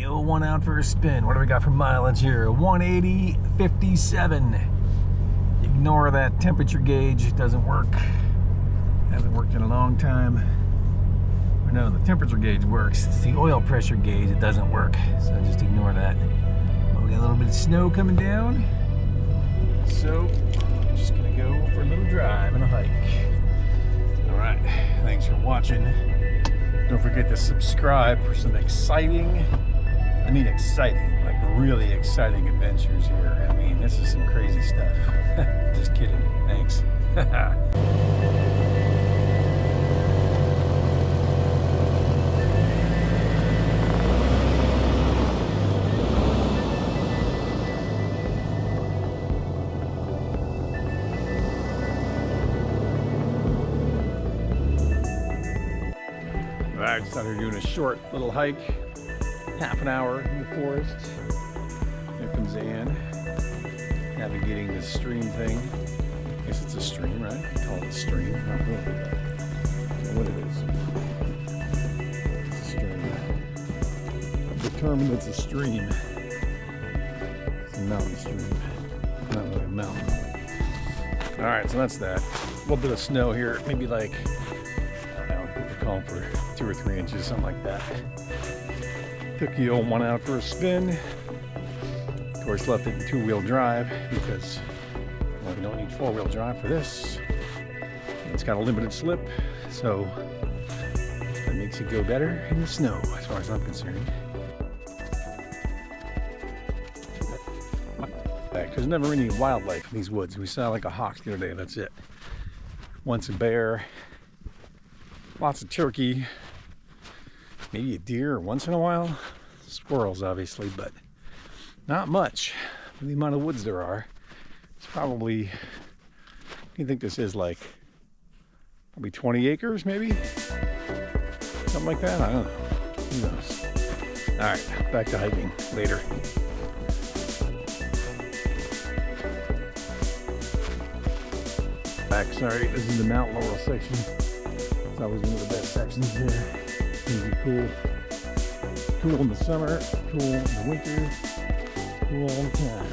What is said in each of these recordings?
the old one out for a spin. What do we got for mileage here? 180.57. Ignore that temperature gauge, it doesn't work. Hasn't worked in a long time. Or no, the temperature gauge works. It's the oil pressure gauge, it doesn't work. So just ignore that. But we got a little bit of snow coming down. So, I'm just gonna go for a little drive and a hike. All right, thanks for watching. Don't forget to subscribe for some exciting, like really exciting adventures here. I mean, this is some crazy stuff. Just kidding, thanks. I just out here doing a short little hike, half an hour in the forest. Here comes Ann, navigating this stream thing. I guess it's a stream, right? I call it a stream. Not really. I don't know what it is. It's a stream. I've determined it's a stream. It's a mountain stream. Not really a mountain. All right, so that's that. A little bit of snow here, maybe like, calling for 2 or 3 inches, something like that. Took the old one out for a spin. Of course, left it in 2-wheel drive because, well, we don't need 4-wheel drive for this. It's got a limited slip, so that makes it go better in the snow, as far as I'm concerned. There's never any wildlife in these woods. We saw like a hawk the other day, that's it. Once a bear. Lots of turkey, maybe a deer once in a while, squirrels obviously, but not much for the amount of woods there are. It's probably, what do you think this is, like probably 20 acres maybe? Something like that, I don't know, who knows. All right, back to hiking later. Sorry, this is the Mount Laurel section. It's always one of the best sections here. It's gonna be cool. Cool in the summer, cool in the winter, cool all the time.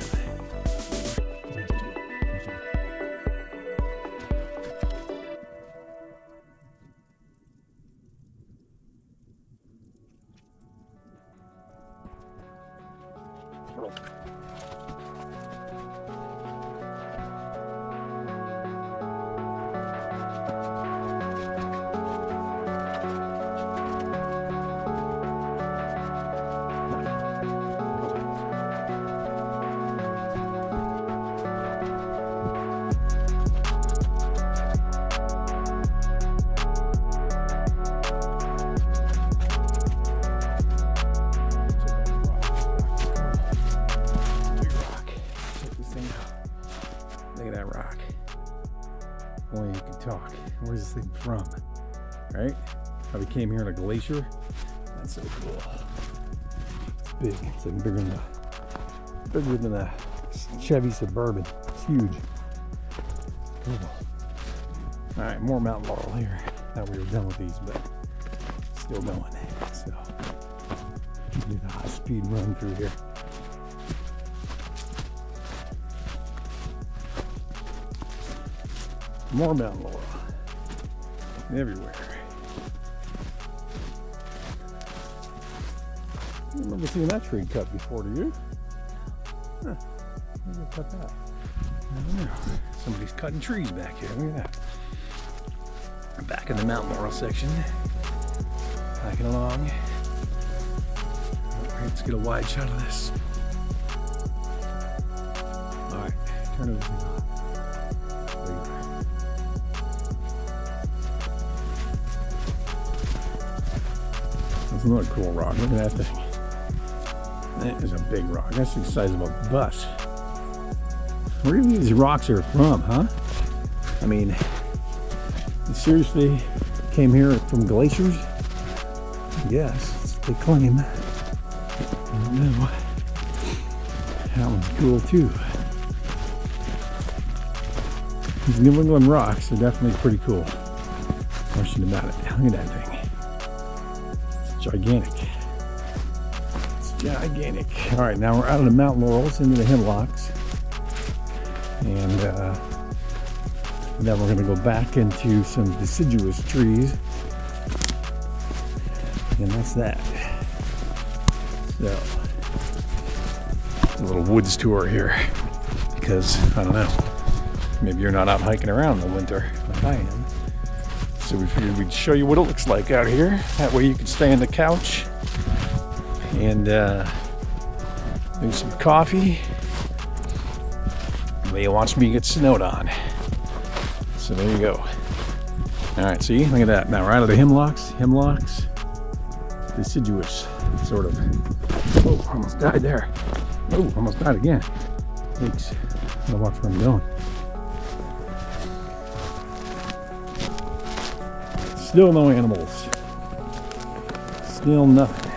Boy, you can talk. Where's this thing from? Right? Probably came here in a glacier. That's so cool. It's big. It's like bigger than a Chevy Suburban. It's huge. Cool. All right, more Mount Laurel here. Thought we were done with these, but still going. So do the high-speed run through here. More Mount Laurel. Everywhere. I don't remember seeing that tree cut before, do you? Huh. Maybe they cut that. I don't know. Somebody's cutting trees back here. Look at that. Back in the Mount Laurel section. Hiking along. Alright, let's get a wide shot of this. Alright, turn everything on. That's another cool rock. Look at that thing. That is a big rock. That's the size of a bus. Where do you think these rocks are from, huh? I mean, they seriously came here from glaciers? Yes, they claim. I don't know. That one's cool too. These New England rocks are definitely pretty cool. Question about it. Look at that thing. It's gigantic. It's Gigantic. All right, now we're out of the Mount Laurels into the hemlocks. And then we're going to go back into some deciduous trees. And that's that. So, a little woods tour here. Because, I don't know, maybe you're not out hiking around in the winter like I am. So we figured we'd show you what it looks like out here. That way you can stay on the couch and do some coffee. While you watch me get snowed on. So there you go. All right, see, look at that. Now we're out of the hemlocks, deciduous, sort of. Oh, almost died there. Oh, almost died again. Thanks. Gotta watch where I'm going. Still no animals. Still nothing.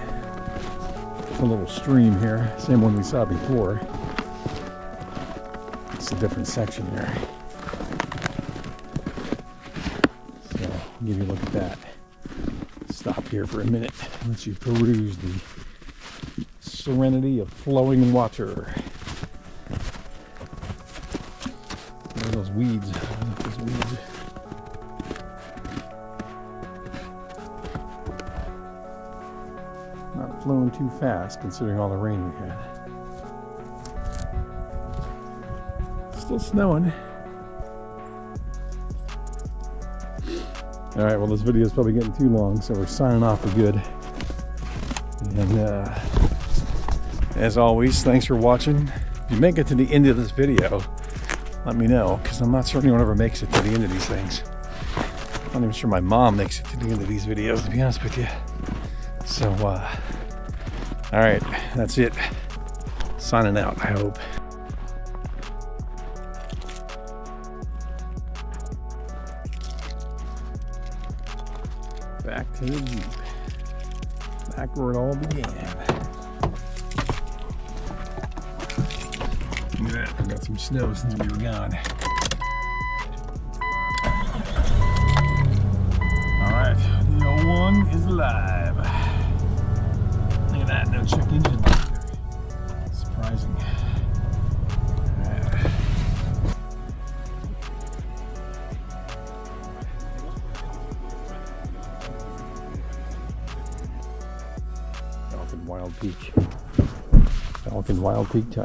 It's a little stream here, same one we saw before. It's a different section here. So I'll give you a look at that. Stop here for a minute and let you peruse the serenity of flowing water. What are those weeds? Those weeds. Not flowing too fast considering all the rain we had. Still snowing. All right, well, this video is probably getting too long, so we're signing off for good. And as always, thanks for watching. If you make it to the end of this video, let me know, because I'm not sure anyone ever makes it to the end of these things. I'm not even sure my mom makes it to the end of these videos, to be honest with you. So, all right, that's it. Signing out, I hope. Back to the Jeep. Back where it all began. Look at that, we got some snow since we were gone. Alright, the old one is alive. Look at that, no check engine light there. Surprising. Wild Peak. Falcon Wild Peak type.